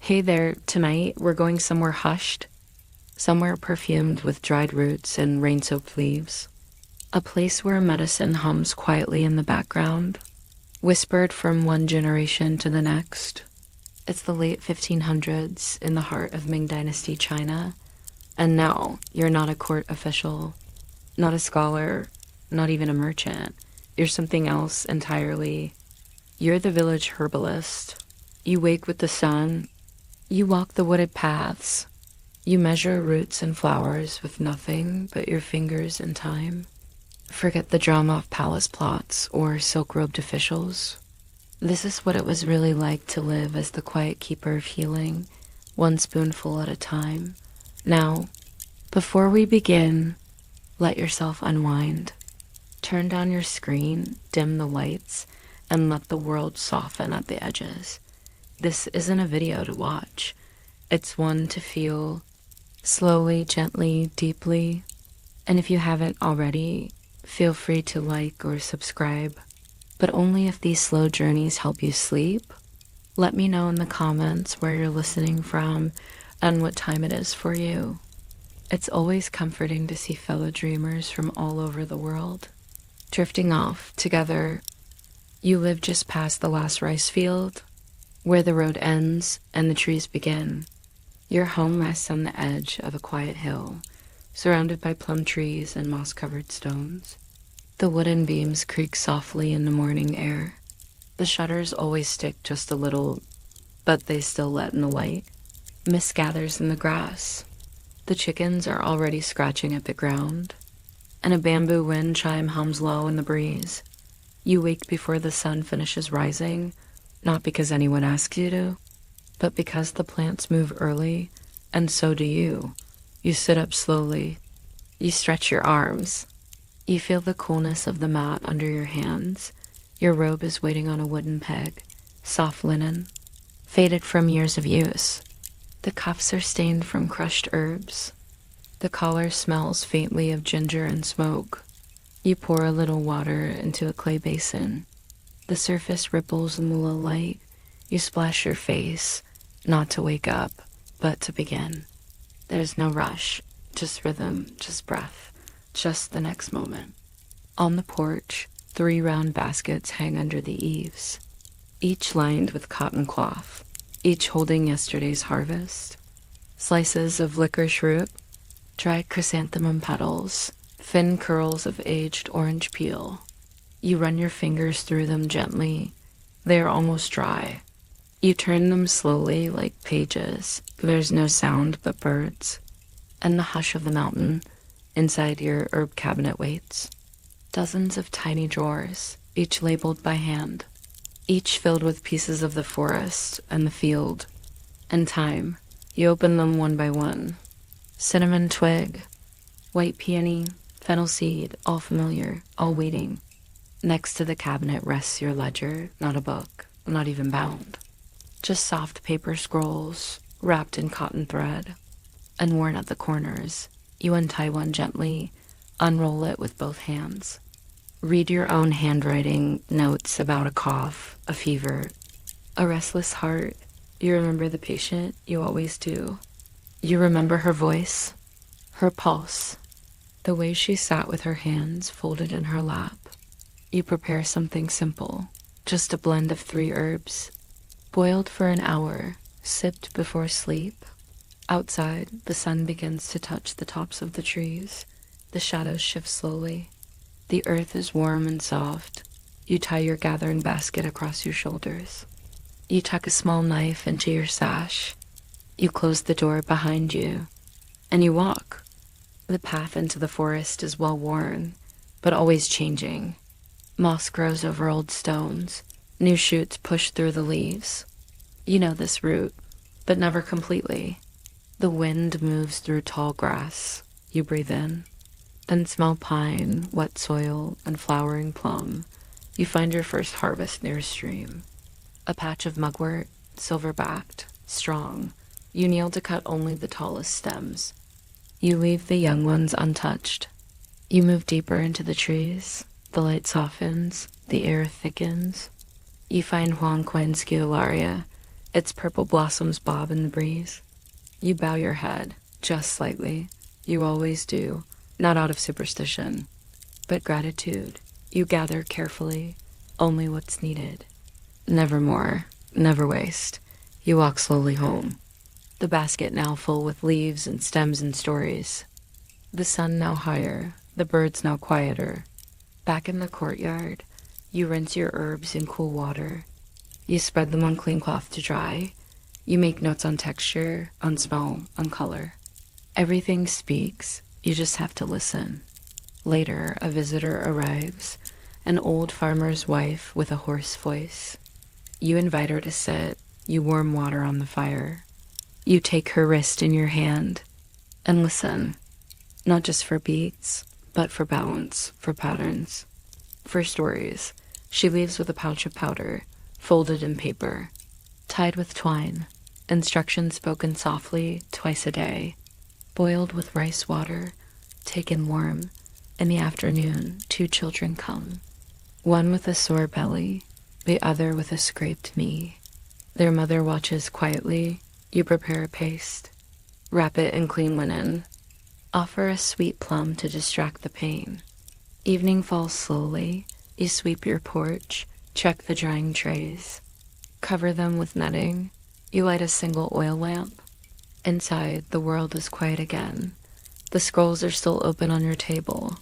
Hey there, tonight we're going somewhere hushed, somewhere perfumed with dried roots and rain-soaked leaves. A place where medicine hums quietly in the background, whispered from one generation to the next. It's the late 1500s in the heart of Ming Dynasty China. And no, you're not a court official, not a scholar, not even a merchant. You're something else entirely. You're the village herbalist. You wake with the sun. You walk the wooded paths. You measure roots and flowers with nothing but your fingers and time. Forget the drama of palace plots or silk-robed officials. This is what it was really like to live as the quiet keeper of healing, one spoonful at a time. Now, before we begin, let yourself unwind. Turn down your screen, dim the lights, and let the world soften at the edges. This isn't a video to watch. It's one to feel slowly, gently, deeply. And if you haven't already, feel free to like or subscribe. But only if these slow journeys help you sleep. Let me know in the comments where you're listening from and what time it is for you. It's always comforting to see fellow dreamers from all over the world, drifting off together. You live just past the last rice field, where the road ends and the trees begin. Your home rests on the edge of a quiet hill, surrounded by plum trees and moss-covered stones. The wooden beams creak softly in the morning air. The shutters always stick just a little, but they still let in the light. Mist gathers in the grass. The chickens are already scratching at the ground, and a bamboo wind chime hums low in the breeze. You wake before the sun finishes rising, not because anyone asks you to, but because the plants move early, and so do you. You sit up slowly. You stretch your arms. You feel the coolness of the mat under your hands. Your robe is waiting on a wooden peg, soft linen, faded from years of use. The cuffs are stained from crushed herbs. The collar smells faintly of ginger and smoke. You pour a little water into a clay basin. The surface ripples in the low light. You splash your face, not to wake up, but to begin. There's no rush, just rhythm, just breath, just the next moment. On the porch, 3 round baskets hang under the eaves, each lined with cotton cloth, each holding yesterday's harvest. Slices of licorice root, dried chrysanthemum petals, thin curls of aged orange peel. You run your fingers through them gently. They are almost dry. You turn them slowly like pages. There's no sound but birds and the hush of the mountain inside your herb cabinet waits. Dozens of tiny drawers, each labeled by hand, each filled with pieces of the forest and the field and time. You open them one by one. Cinnamon twig, white peony, fennel seed, all familiar, all waiting. Next to the cabinet rests your ledger, not a book, not even bound. Just soft paper scrolls, wrapped in cotton thread, and worn at the corners. You untie one gently, unroll it with both hands. Read your own handwriting, notes about a cough, a fever, a restless heart. You remember the patient, you always do. You remember her voice, her pulse, the way she sat with her hands folded in her lap. You prepare something simple, just a blend of 3 herbs, boiled for an hour, sipped before sleep. Outside, the sun begins to touch the tops of the trees. The shadows shift slowly. The earth is warm and soft. You tie your gathering basket across your shoulders. You tuck a small knife into your sash. You close the door behind you, and you walk. The path into the forest is well worn, but always changing. Moss grows over old stones. New shoots push through the leaves. You know this route, but never completely. The wind moves through tall grass. You breathe in, then smell pine, wet soil, and flowering plum. You find your first harvest near a stream. A patch of mugwort, silver-backed, strong. You kneel to cut only the tallest stems. You leave the young ones untouched. You move deeper into the trees. The light softens, the air thickens. You find Huang Quan's Scutellaria. Its purple blossoms bob in the breeze. You bow your head, just slightly. You always do, not out of superstition, but gratitude. You gather carefully, only what's needed. Never more, never waste. You walk slowly home. The basket now full with leaves and stems and stories. The sun now higher, the birds now quieter. Back in the courtyard, you rinse your herbs in cool water. You spread them on clean cloth to dry. You make notes on texture, on smell, on color. Everything speaks, you just have to listen. Later, a visitor arrives, an old farmer's wife with a hoarse voice. You invite her to sit, you warm water on the fire. You take her wrist in your hand and listen, not just for beats, but for balance, for patterns, for stories. She leaves with a pouch of powder, folded in paper, tied with twine, instructions spoken softly twice a day, boiled with rice water, taken warm. In the afternoon, 2 children come, one with a sore belly, the other with a scraped knee. Their mother watches quietly. You prepare a paste, wrap it in clean linen, offer a sweet plum to distract the pain. Evening falls slowly. You sweep your porch, check the drying trays, cover them with netting. You light a single oil lamp. Inside, the world is quiet again. The scrolls are still open on your table.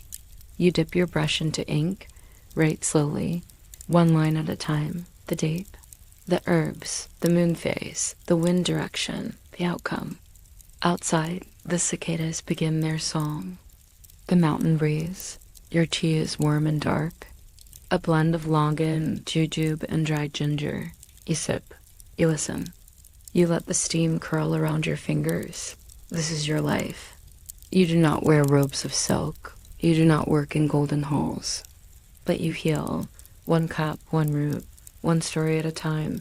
You dip your brush into ink, write slowly, one line at a time, the date, the herbs, the moon phase, the wind direction, the outcome. Outside, the cicadas begin their song. The mountain breeze, your tea is warm and dark, a blend of longan, jujube, and dried ginger. You sip, you listen. You let the steam curl around your fingers. This is your life. You do not wear robes of silk. You do not work in golden halls. But you heal, one cup, one root, one story at a time.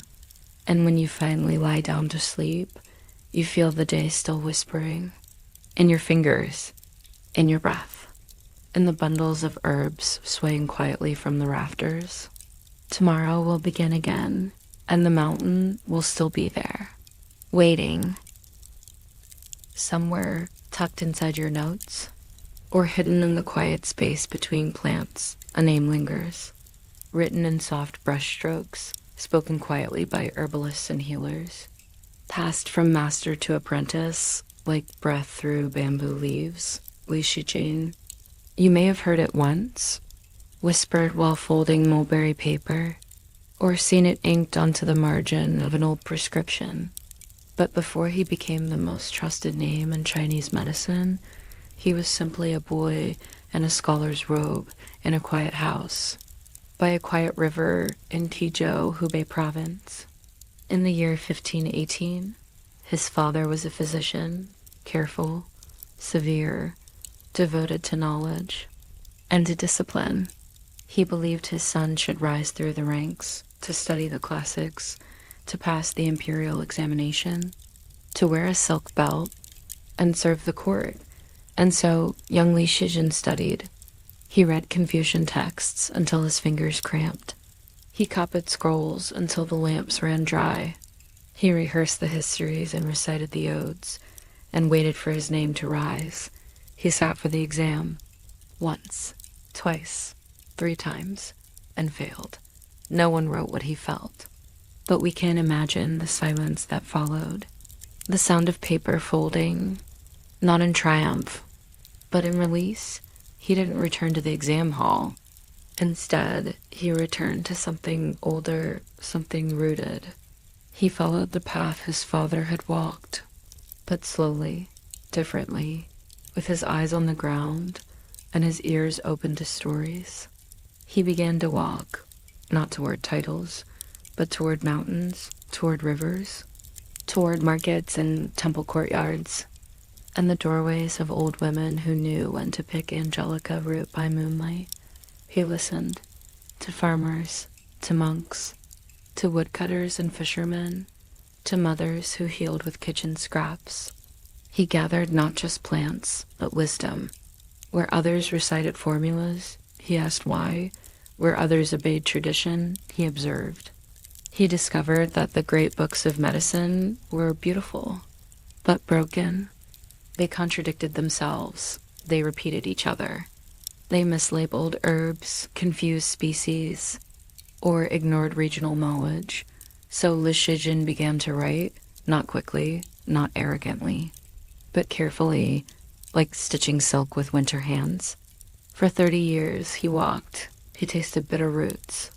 And when you finally lie down to sleep, you feel the day still whispering. In your fingers, in your breath, in the bundles of herbs swaying quietly from the rafters. Tomorrow will begin again, and the mountain will still be there, waiting. Somewhere tucked inside your notes, or hidden in the quiet space between plants, a name lingers, written in soft brushstrokes, spoken quietly by herbalists and healers, passed from master to apprentice, like breath through bamboo leaves. Li Shizhen. You may have heard it once, whispered while folding mulberry paper, or seen it inked onto the margin of an old prescription. But before he became the most trusted name in Chinese medicine, he was simply a boy in a scholar's robe in a quiet house, by a quiet river in Tizhou, Hubei province. In the year 1518, his father was a physician, careful, severe, devoted to knowledge and to discipline. He believed his son should rise through the ranks, to study the classics, to pass the imperial examination, to wear a silk belt, and serve the court. And so young Li Shizhen studied. He read Confucian texts until his fingers cramped. He copied scrolls until the lamps ran dry. He rehearsed the histories and recited the odes, and waited for his name to rise. He sat for the exam, once, twice, 3 times, and failed. No one wrote what he felt. But we can imagine the silence that followed. The sound of paper folding, not in triumph, but in release. He didn't return to the exam hall. Instead, he returned to something older, something rooted. He followed the path his father had walked, but slowly, differently, with his eyes on the ground and his ears open to stories. He began to walk, not toward titles, but toward mountains, toward rivers, toward markets and temple courtyards, and the doorways of old women who knew when to pick angelica root by moonlight. He listened to farmers, to monks, to woodcutters and fishermen, to mothers who healed with kitchen scraps. He gathered not just plants, but wisdom. Where others recited formulas, he asked why. Where others obeyed tradition, he observed. He discovered that the great books of medicine were beautiful, but broken. They contradicted themselves. They repeated each other. They mislabeled herbs, confused species, or ignored regional knowledge. So Li Shizhen began to write, not quickly, not arrogantly, but carefully, like stitching silk with winter hands. For 30 years, he walked. He tasted bitter roots.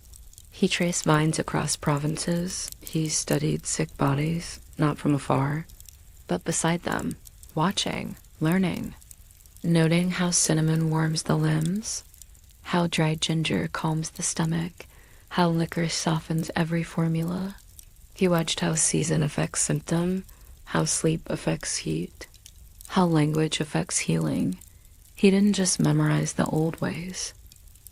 He traced vines across provinces. He studied sick bodies, not from afar, but beside them, watching, learning, noting how cinnamon warms the limbs, how dried ginger calms the stomach, how licorice softens every formula. He watched how season affects symptom, how sleep affects heat, how language affects healing. He didn't just memorize the old ways.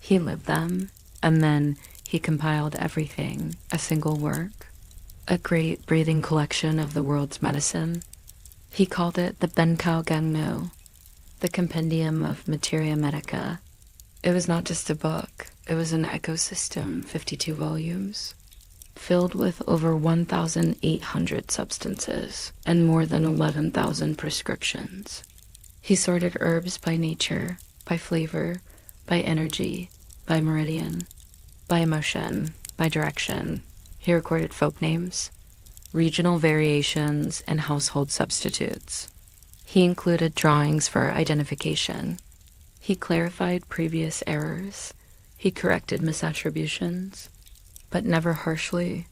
He lived them, and then he compiled everything, a single work, a great breathing collection of the world's medicine. He called it the Benkao Gangno, the Compendium of Materia Medica. It was not just a book, it was an ecosystem, 52 volumes, filled with over 1,800 substances and more than 11,000 prescriptions. He sorted herbs by nature, by flavor, by energy, by meridian, by emotion, by direction. He recorded folk names, regional variations, and household substitutes. He included drawings for identification. He clarified previous errors. He corrected misattributions, but never harshly,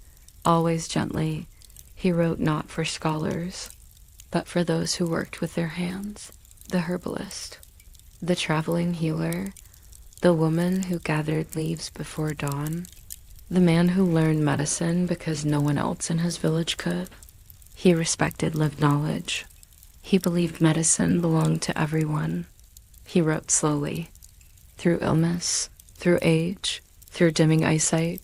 always gently. He wrote not for scholars, but for those who worked with their hands. The herbalist, the traveling healer, the woman who gathered leaves before dawn, the man who learned medicine because no one else in his village could. He respected lived knowledge. He believed medicine belonged to everyone. He wrote slowly, through illness, through age, through dimming eyesight.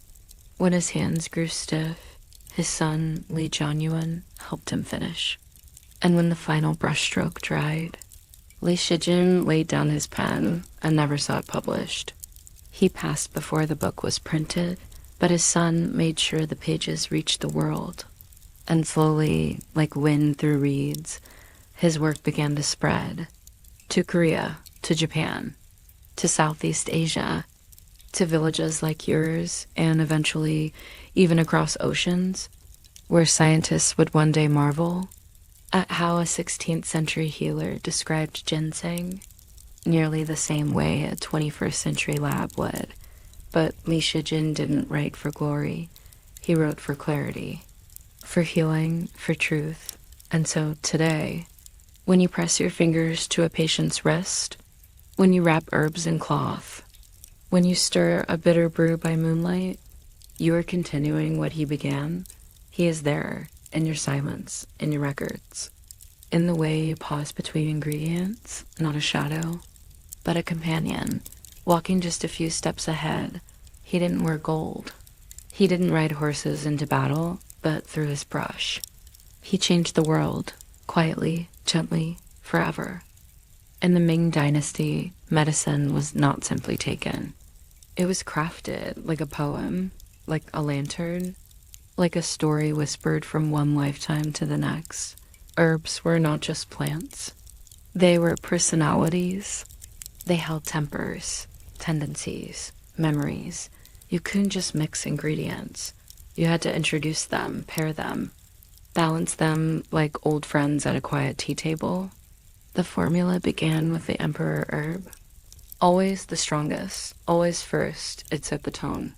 When his hands grew stiff, his son, Li Shizhen, helped him finish. And when the final brushstroke dried, Li Shizhen laid down his pen and never saw it published. He passed before the book was printed, but his son made sure the pages reached the world. And slowly, like wind through reeds, his work began to spread to Korea, to Japan, to Southeast Asia, to villages like yours, and eventually even across oceans, where scientists would one day marvel at how a 16th century healer described ginseng nearly the same way a 21st century lab would. But Li Shizhen didn't write for glory. He wrote for clarity, for healing, for truth. And so today, when you press your fingers to a patient's wrist, when you wrap herbs in cloth, when you stir a bitter brew by moonlight, you are continuing what he began. He is there, in your silence, in your records, in the way you pause between ingredients, not a shadow, but a companion, walking just a few steps ahead. He didn't wear gold. He didn't ride horses into battle, but through his brush. He changed the world, quietly, gently, forever. In the Ming Dynasty, medicine was not simply taken. It was crafted like a poem, like a lantern, like a story whispered from one lifetime to the next. Herbs were not just plants. They were personalities. They held tempers, tendencies, memories. You couldn't just mix ingredients. You had to introduce them, pair them, balance them like old friends at a quiet tea table. The formula began with the emperor herb. Always the strongest, always first, it set the tone.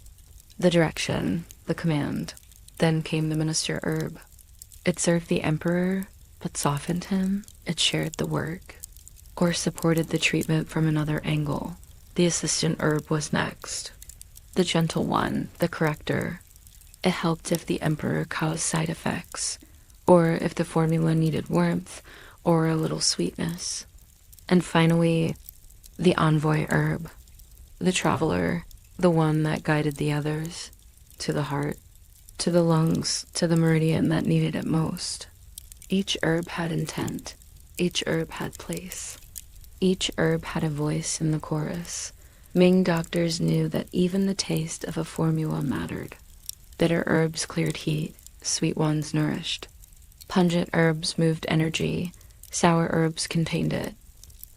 The direction, the command. Then came the minister herb. It served the emperor, but softened him. It shared the work, or supported the treatment from another angle. The assistant herb was next. The gentle one, the corrector. It helped if the emperor caused side effects, or if the formula needed warmth, or a little sweetness. And finally, the envoy herb. The traveler, the one that guided the others, to the heart, to the lungs, to the meridian that needed it most. Each herb had intent. Each herb had place. Each herb had a voice in the chorus. Ming doctors knew that even the taste of a formula mattered. Bitter herbs cleared heat, sweet ones nourished. Pungent herbs moved energy, sour herbs contained it.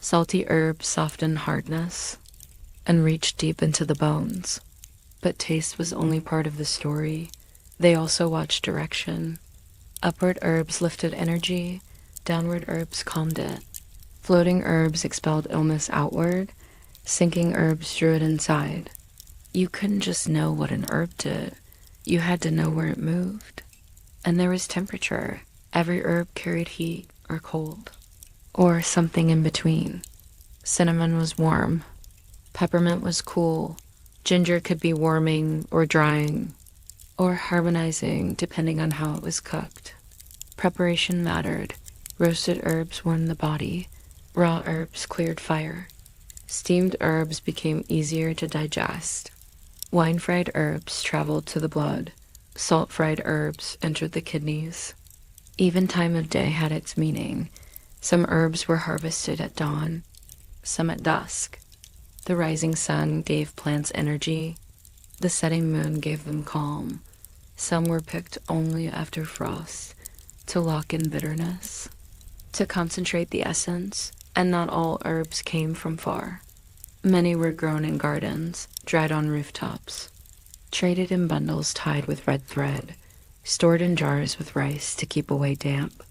Salty herbs softened hardness and reached deep into the bones. But taste was only part of the story. They also watched direction. Upward herbs lifted energy, downward herbs calmed it. Floating herbs expelled illness outward, sinking herbs drew it inside. You couldn't just know what an herb did. You had to know where it moved. And there was temperature. Every herb carried heat or cold, or something in between. Cinnamon was warm. Peppermint was cool. Ginger could be warming or drying, or harmonizing depending on how it was cooked. Preparation mattered. Roasted herbs warmed the body. Raw herbs cleared fire. Steamed herbs became easier to digest. Wine-fried herbs traveled to the blood. Salt-fried herbs entered the kidneys. Even time of day had its meaning. Some herbs were harvested at dawn, some at dusk. The rising sun gave plants energy. The setting moon gave them calm. Some were picked only after frost, to lock in bitterness, to concentrate the essence, and not all herbs came from far. Many were grown in gardens, dried on rooftops, traded in bundles tied with red thread, stored in jars with rice to keep away damp.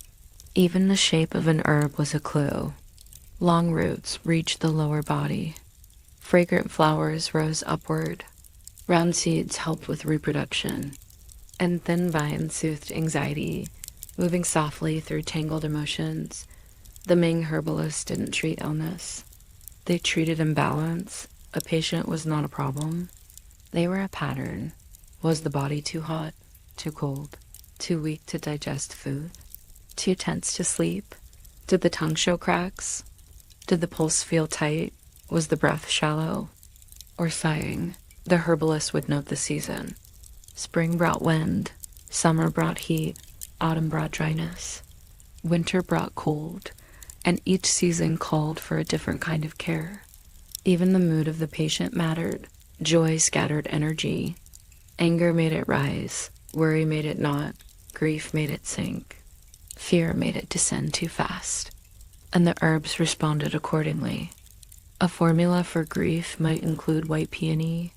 Even the shape of an herb was a clue. Long roots reached the lower body. Fragrant flowers rose upward. Round seeds helped with reproduction. And thin vines soothed anxiety, moving softly through tangled emotions. The Ming herbalist didn't treat illness. They treated imbalance. A patient was not a problem. They were a pattern. Was the body too hot, too cold, too weak to digest food, too tense to sleep? Did the tongue show cracks? Did the pulse feel tight? Was the breath shallow or sighing? The herbalist would note the season. Spring brought wind, summer brought heat, autumn brought dryness, winter brought cold, and each season called for a different kind of care. Even the mood of the patient mattered. Joy scattered energy. Anger made it rise. Worry made it not. Grief made it sink. Fear made it descend too fast. And the herbs responded accordingly. A formula for grief might include white peony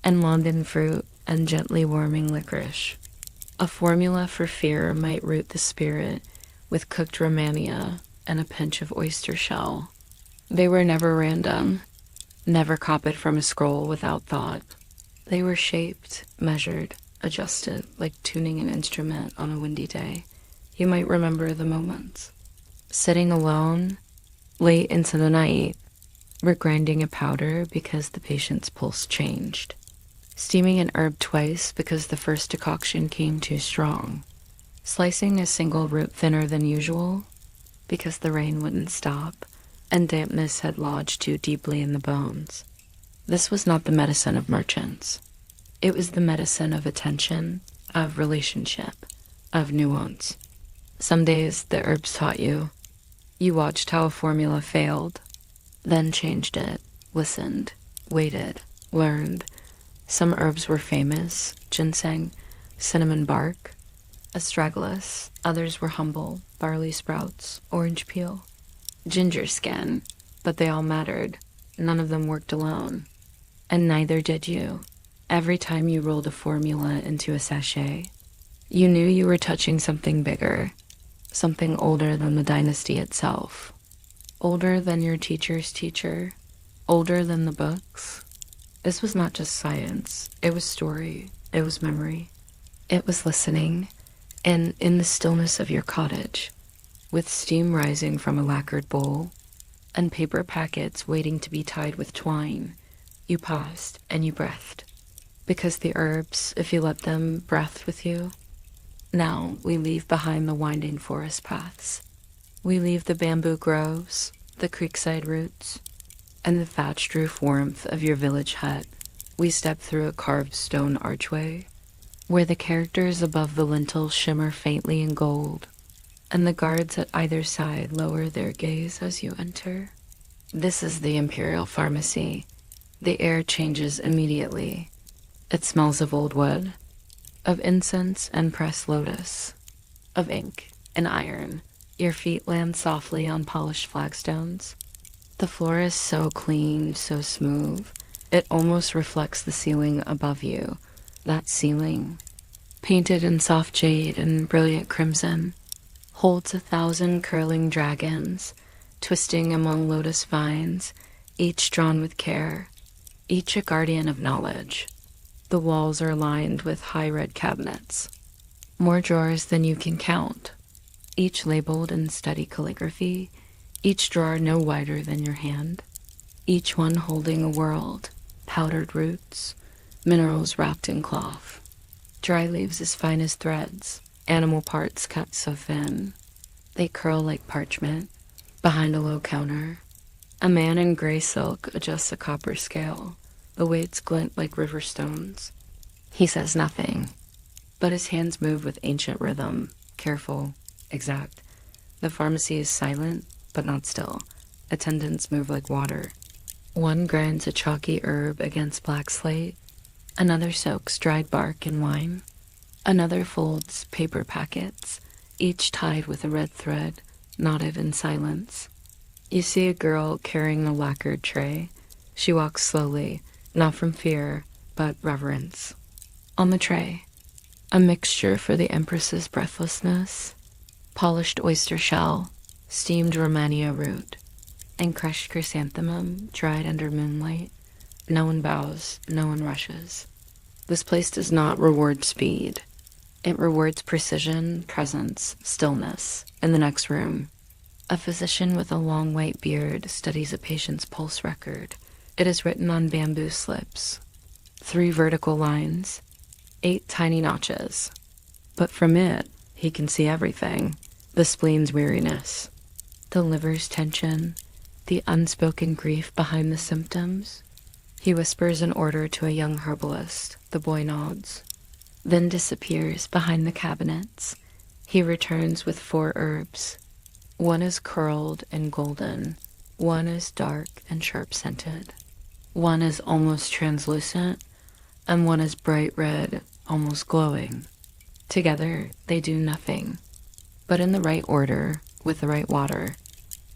and London fruit and gently warming licorice. A formula for fear might root the spirit with cooked romania and a pinch of oyster shell. They were never random, never copied from a scroll without thought. They were shaped, measured, adjusted, like tuning an instrument on a windy day. You might remember the moments. Sitting alone, late into the night, regrinding a powder because the patient's pulse changed. Steaming an herb twice because the first decoction came too strong. Slicing a single root thinner than usual because the rain wouldn't stop and dampness had lodged too deeply in the bones. This was not the medicine of merchants. It was the medicine of attention, of relationship, of nuance. Some days the herbs taught you. You watched how a formula failed, then changed it, listened, waited, learned. Some herbs were famous: ginseng, cinnamon bark, astragalus. Others were humble: barley sprouts, orange peel, ginger skin. But they all mattered. None of them worked alone. And neither did you. Every time you rolled a formula into a sachet, you knew you were touching something bigger, something older than the dynasty itself, older than your teacher's teacher, older than the books. This was not just science. It was story. It was memory. It was listening. And in the stillness of your cottage, with steam rising from a lacquered bowl and paper packets waiting to be tied with twine, you paused and you breathed. Because the herbs, if you let them, breathed with you. Now we leave behind the winding forest paths. We leave the bamboo groves, the creekside roots, and the thatched roof warmth of your village hut. We step through a carved stone archway, where the characters above the lintel shimmer faintly in gold, and the guards at either side lower their gaze as you enter. This is the Imperial Pharmacy. The air changes immediately. It smells of old wood, of incense and pressed lotus, of ink and iron. Your feet land softly on polished flagstones. The floor is so clean, so smooth, it almost reflects the ceiling above you. That ceiling, painted in soft jade and brilliant crimson, holds 1,000 curling dragons, twisting among lotus vines, each drawn with care, each a guardian of knowledge. The walls are lined with high red cabinets, more drawers than you can count, each labeled in steady calligraphy, each drawer no wider than your hand, each one holding a world, powdered roots, minerals wrapped in cloth, dry leaves as fine as threads, animal parts cut so thin, they curl like parchment. Behind a low counter, a man in gray silk adjusts a copper scale. The weights glint like river stones. He says nothing, but his hands move with ancient rhythm, careful, exact. The pharmacy is silent, but not still. Attendants move like water. One grinds a chalky herb against black slate. Another soaks dried bark in wine. Another folds paper packets, each tied with a red thread, knotted in silence. You see a girl carrying a lacquered tray. She walks slowly, not from fear, but reverence. On the tray, a mixture for the Empress's breathlessness, polished oyster shell, steamed Romania root, and crushed chrysanthemum dried under moonlight. No one bows, no one rushes. This place does not reward speed. It rewards precision, presence, stillness. In the next room, a physician with a long white beard studies a patient's pulse record. It is written on bamboo slips. 3 vertical lines, 8 tiny notches. But from it, he can see everything. The spleen's weariness, the liver's tension, the unspoken grief behind the symptoms. He whispers an order to a young herbalist. The boy nods, then disappears behind the cabinets. He returns with 4 herbs. One is curled and golden. One is dark and sharp-scented. One is almost translucent, and one is bright red, almost glowing. Together, they do nothing, but in the right order, with the right water,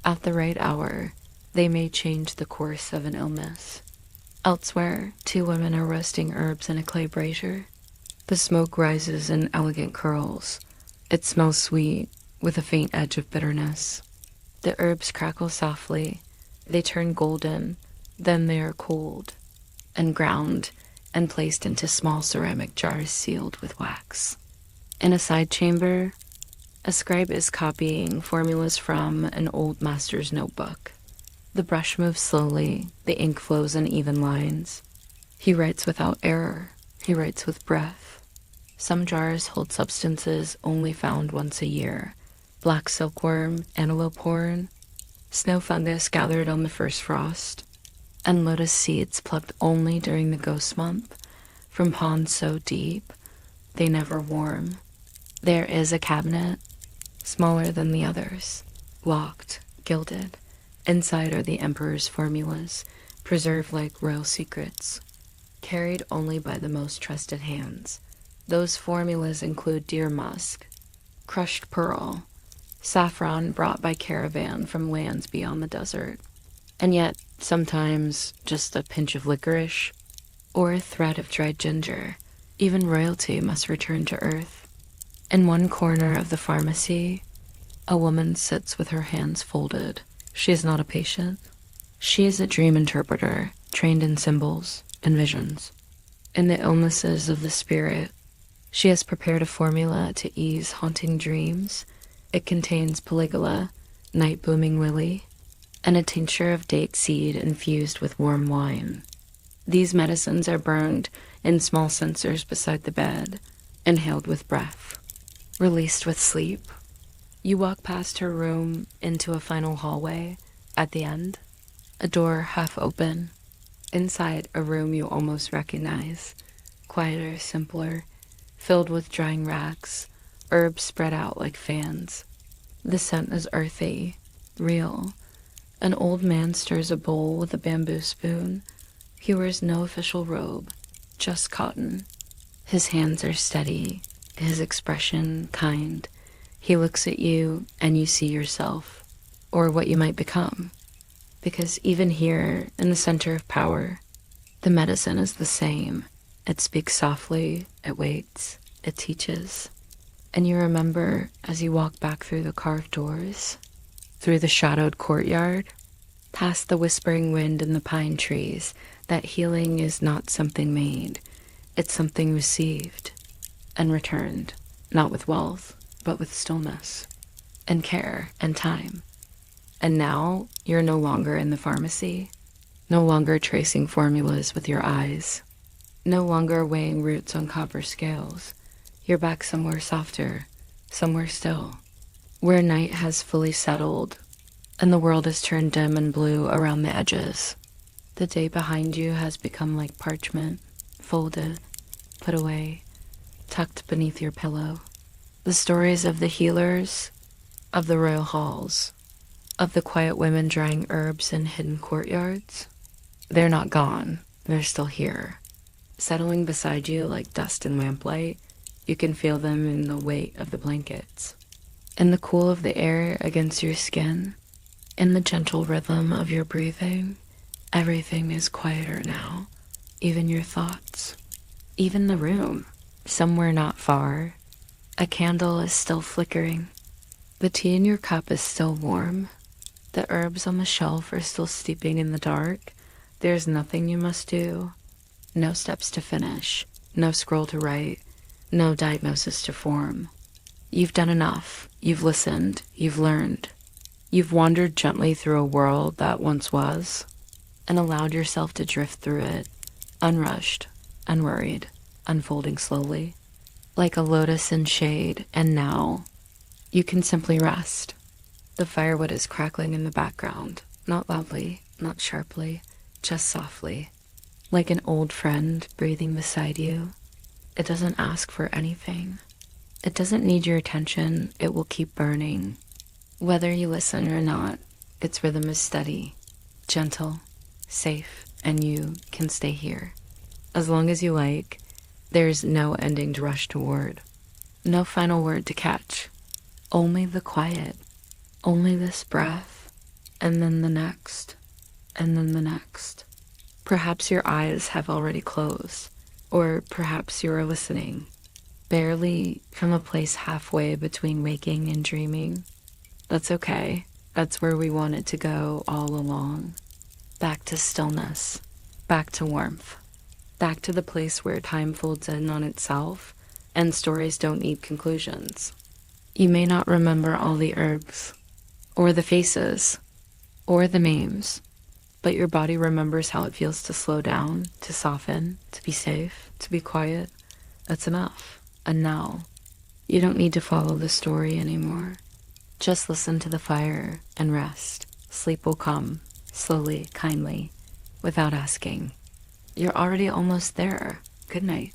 at the right hour, they may change the course of an illness. Elsewhere, 2 women are roasting herbs in a clay brazier. The smoke rises in elegant curls. It smells sweet, with a faint edge of bitterness. The herbs crackle softly. They turn golden, then they are cooled and ground and placed into small ceramic jars sealed with wax. In a side chamber, a scribe is copying formulas from an old master's notebook. The brush moves slowly, the ink flows in even lines. He writes without error. He writes with breath. Some jars hold substances only found once a year. Black silkworm, antelope horn, snow fungus gathered on the first frost, and lotus seeds plucked only during the ghost month from ponds so deep they never warm. There is a cabinet, smaller than the others, locked, gilded. Inside are the emperor's formulas, preserved like royal secrets, carried only by the most trusted hands. Those formulas include deer musk, crushed pearl, saffron brought by caravan from lands beyond the desert, and yet sometimes just a pinch of licorice or a thread of dried ginger. Even royalty must return to earth. In one corner of the pharmacy, a woman sits with her hands folded. She is not a patient. She is a dream interpreter, trained in symbols and visions. In the illnesses of the spirit, she has prepared a formula to ease haunting dreams. It contains Caligula, night blooming lily, and a tincture of date seed infused with warm wine. These medicines are burned in small censers beside the bed, inhaled with breath, released with sleep. You walk past her room into a final hallway. At the end, a door half open. Inside, a room you almost recognize. Quieter, simpler, filled with drying racks, herbs spread out like fans. The scent is earthy, real. An old man stirs a bowl with a bamboo spoon. He wears no official robe, just cotton. His hands are steady, his expression kind. He looks at you and you see yourself, or what you might become. Because even here, in the center of power, the medicine is the same. It speaks softly, it waits, it teaches. And you remember as you walk back through the carved doors, through the shadowed courtyard, past the whispering wind and the pine trees, that healing is not something made. It's something received and returned, not with wealth, but with stillness and care and time. And now you're no longer in the pharmacy, no longer tracing formulas with your eyes, no longer weighing roots on copper scales. You're back somewhere softer, somewhere still, where night has fully settled and the world has turned dim and blue around the edges. The day behind you has become like parchment, folded, put away, tucked beneath your pillow. The stories of the healers, of the royal halls, of the quiet women drying herbs in hidden courtyards, they're not gone, they're still here. Settling beside you like dust in lamplight, you can feel them in the weight of the blankets, in the cool of the air against your skin, in the gentle rhythm of your breathing. Everything is quieter now, even your thoughts, even the room. Somewhere not far, a candle is still flickering. The tea in your cup is still warm. The herbs on the shelf are still steeping in the dark. There's nothing you must do. No steps to finish, no scroll to write, no diagnosis to form. You've done enough. You've listened. You've learned. You've wandered gently through a world that once was, and allowed yourself to drift through it, unrushed, unworried, unfolding slowly, like a lotus in shade. And now, you can simply rest. The firewood is crackling in the background, not loudly, not sharply, just softly, like an old friend breathing beside you. It doesn't ask for anything. It doesn't need your attention. It will keep burning. Whether you listen or not, its rhythm is steady, gentle, safe, and you can stay here. As long as you like, there's no ending to rush toward, no final word to catch, only the quiet, only this breath, and then the next, and then the next. Perhaps your eyes have already closed, or perhaps you are listening, barely, from a place halfway between waking and dreaming. That's okay. That's where we wanted to go all along. Back to stillness, back to warmth, back to the place where time folds in on itself and stories don't need conclusions. You may not remember all the herbs, or the faces, or the names, but your body remembers how it feels to slow down, to soften, to be safe, to be quiet. That's enough. And now, you don't need to follow the story anymore. Just listen to the fire and rest. Sleep will come, slowly, kindly, without asking. You're already almost there. Good night.